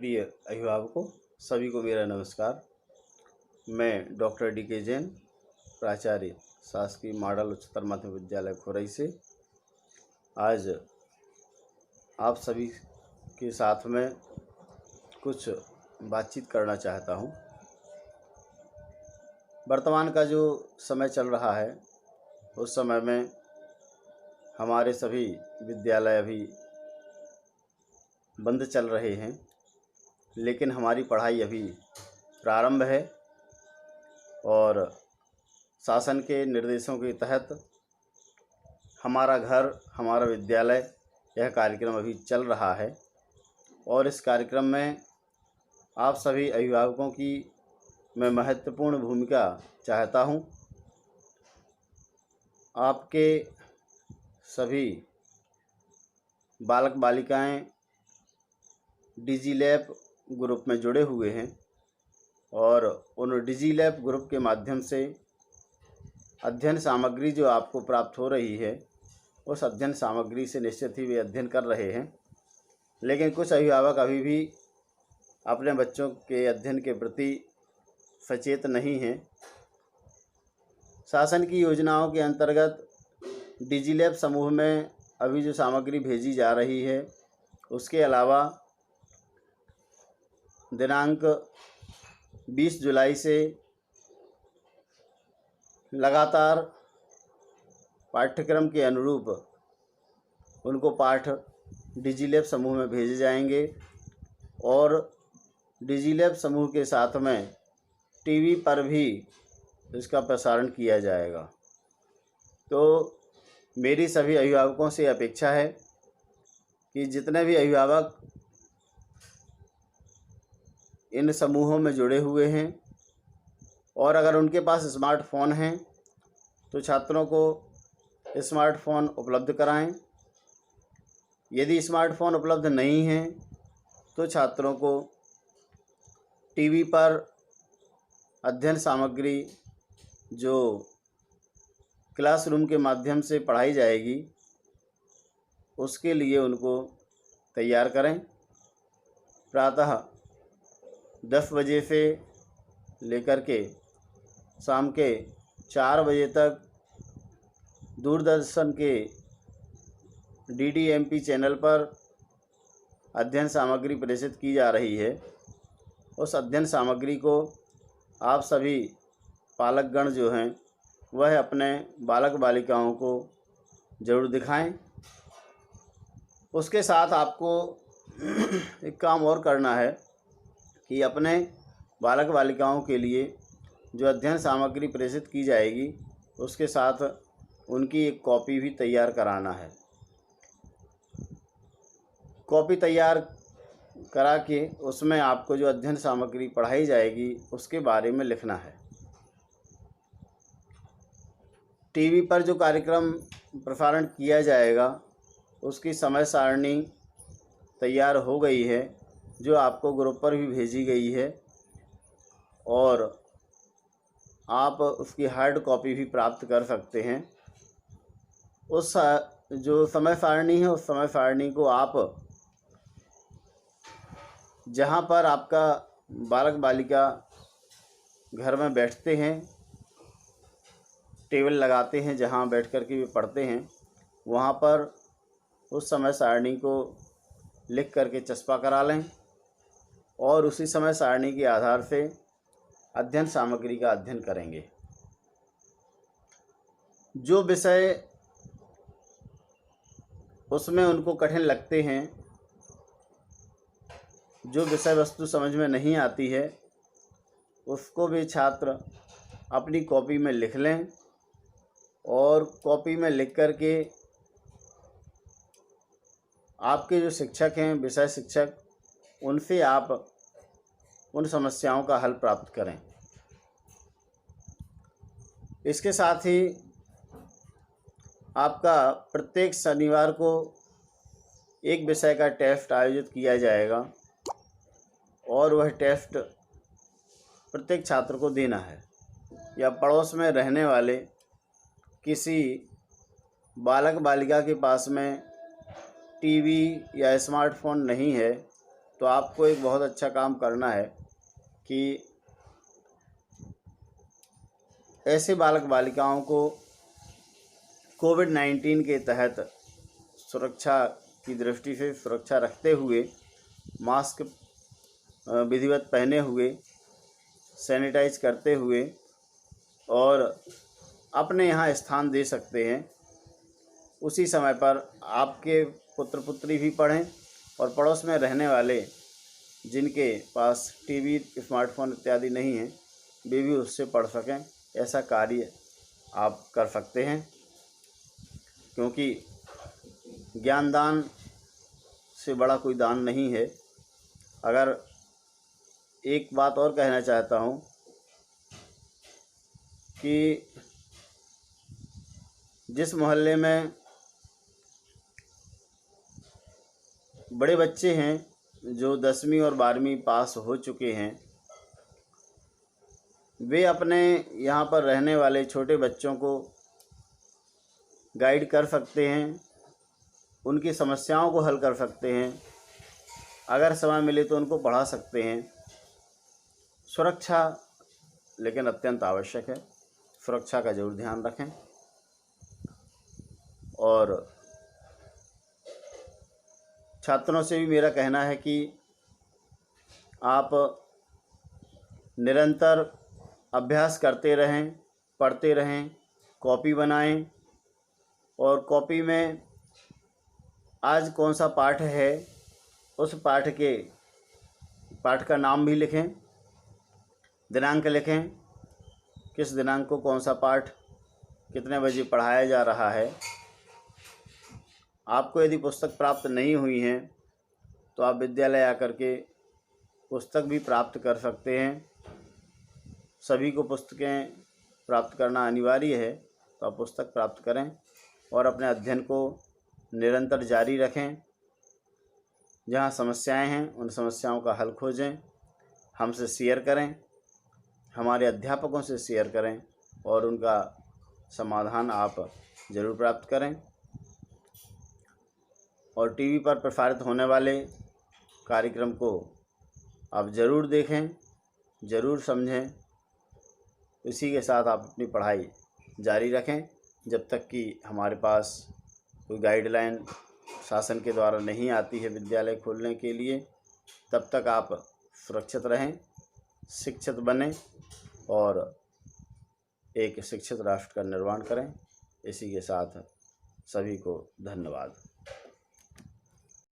प्रिय अभिभावकों, सभी को मेरा नमस्कार। मैं डॉक्टर डी.के. जैन, प्राचार्य शासकीय मॉडल उच्चतर माध्यमिक विद्यालय खुरई से आज आप सभी के साथ में कुछ बातचीत करना चाहता हूं। वर्तमान का जो समय चल रहा है उस समय में हमारे सभी विद्यालय अभी बंद चल रहे हैं, लेकिन हमारी पढ़ाई अभी प्रारंभ है और शासन के निर्देशों के तहत हमारा घर हमारा विद्यालय यह कार्यक्रम अभी चल रहा है। और इस कार्यक्रम में आप सभी अभिभावकों की मैं महत्वपूर्ण भूमिका चाहता हूं। आपके सभी बालक बालिकाएं डिजी-लैब ग्रुप में जुड़े हुए हैं और उन डिजी-लैब ग्रुप के माध्यम से अध्ययन सामग्री जो आपको प्राप्त हो रही है उस अध्ययन सामग्री से निश्चित ही वे अध्ययन कर रहे हैं। लेकिन कुछ अभिभावक अभी भी अपने बच्चों के अध्ययन के प्रति सचेत नहीं हैं। शासन की योजनाओं के अंतर्गत डिजी-लैब समूह में अभी जो सामग्री भेजी जा रही है उसके अलावा दिनांक 20 जुलाई से लगातार पाठ्यक्रम के अनुरूप उनको पाठ डिजी-लैब समूह में भेजे जाएंगे और डिजी-लैब समूह के साथ में टीवी पर भी इसका प्रसारण किया जाएगा। तो मेरी सभी अभिभावकों से अपेक्षा है कि जितने भी अभिभावक इन समूहों में जुड़े हुए हैं और अगर उनके पास स्मार्टफ़ोन हैं तो छात्रों को स्मार्टफ़ोन उपलब्ध कराएं। यदि स्मार्टफ़ोन उपलब्ध नहीं हैं तो छात्रों को टीवी पर अध्ययन सामग्री जो क्लासरूम के माध्यम से पढ़ाई जाएगी उसके लिए उनको तैयार करें। प्रातः 10 बजे से लेकर के शाम के 4 बजे तक दूरदर्शन के DDMP चैनल पर अध्ययन सामग्री प्रेषित की जा रही है। उस अध्ययन सामग्री को आप सभी पालकगण जो हैं वह अपने बालक बालिकाओं को ज़रूर दिखाएं। उसके साथ आपको एक काम और करना है कि अपने बालक बालिकाओं के लिए जो अध्ययन सामग्री प्रेषित की जाएगी उसके साथ उनकी एक कॉपी भी तैयार कराना है। कॉपी तैयार करा के उसमें आपको जो अध्ययन सामग्री पढ़ाई जाएगी उसके बारे में लिखना है। टीवी पर जो कार्यक्रम प्रसारण किया जाएगा उसकी समय सारणी तैयार हो गई है जो आपको ग्रुप पर भी भेजी गई है और आप उसकी हार्ड कॉपी भी प्राप्त कर सकते हैं। उस जो समय सारणी है उस समय सारणी को आप जहाँ पर आपका बालक बालिका घर में बैठते हैं, टेबल लगाते हैं जहाँ बैठ कर के वे पढ़ते हैं, वहाँ पर उस समय सारणी को लिख करके चस्पा करा लें और उसी समय सारणी के आधार से अध्ययन सामग्री का अध्ययन करेंगे। जो विषय उसमें उनको कठिन लगते हैं, जो विषय वस्तु समझ में नहीं आती है, उसको भी छात्र अपनी कॉपी में लिख लें और कॉपी में लिख कर के आपके जो शिक्षक हैं, विषय शिक्षक, उनसे आप उन समस्याओं का हल प्राप्त करें। इसके साथ ही आपका प्रत्येक शनिवार को एक विषय का टेस्ट आयोजित किया जाएगा और वह टेस्ट प्रत्येक छात्र को देना है। या पड़ोस में रहने वाले किसी बालक बालिका के पास में टीवी या स्मार्टफ़ोन नहीं है तो आपको एक बहुत अच्छा काम करना है कि ऐसे बालक बालिकाओं को कोविड-19 के तहत सुरक्षा की दृष्टि से सुरक्षा रखते हुए मास्क विधिवत पहने हुए, सैनिटाइज करते हुए और अपने यहाँ स्थान दे सकते हैं। उसी समय पर आपके पुत्र पुत्री भी पढ़ें और पड़ोस में रहने वाले जिनके पास टीवी, स्मार्टफोन इत्यादि नहीं हैं, वे भी उससे पढ़ सकें। ऐसा कार्य आप कर सकते हैं, क्योंकि ज्ञानदान से बड़ा कोई दान नहीं है। अगर एक बात और कहना चाहता हूँ कि जिस मोहल्ले में बड़े बच्चे हैं जो 10वीं और 12वीं पास हो चुके हैं, वे अपने यहाँ पर रहने वाले छोटे बच्चों को गाइड कर सकते हैं, उनकी समस्याओं को हल कर सकते हैं। अगर समय मिले तो उनको पढ़ा सकते हैं। सुरक्षा लेकिन अत्यंत आवश्यक है। सुरक्षा का जरूर ध्यान रखें। और छात्रों से भी मेरा कहना है कि आप निरंतर अभ्यास करते रहें, पढ़ते रहें, कॉपी बनाएं और कॉपी में आज कौन सा पाठ है उस पाठ का नाम भी लिखें, दिनांक लिखें, किस दिनांक को कौन सा पाठ कितने बजे पढ़ाया जा रहा है। आपको यदि पुस्तक प्राप्त नहीं हुई हैं तो आप विद्यालय आकर के पुस्तक भी प्राप्त कर सकते हैं। सभी को पुस्तकें प्राप्त करना अनिवार्य है, तो आप पुस्तक प्राप्त करें और अपने अध्ययन को निरंतर जारी रखें। जहाँ समस्याएं हैं उन समस्याओं का हल खोजें, हमसे शेयर करें, हमारे अध्यापकों से शेयर करें और उनका समाधान आप ज़रूर प्राप्त करें। और टीवी पर प्रसारित होने वाले कार्यक्रम को आप ज़रूर देखें, ज़रूर समझें। इसी के साथ आप अपनी पढ़ाई जारी रखें जब तक कि हमारे पास कोई गाइडलाइन शासन के द्वारा नहीं आती है विद्यालय खोलने के लिए। तब तक आप सुरक्षित रहें, शिक्षित बनें और एक शिक्षित राष्ट्र का निर्माण करें। इसी के साथ सभी को धन्यवाद।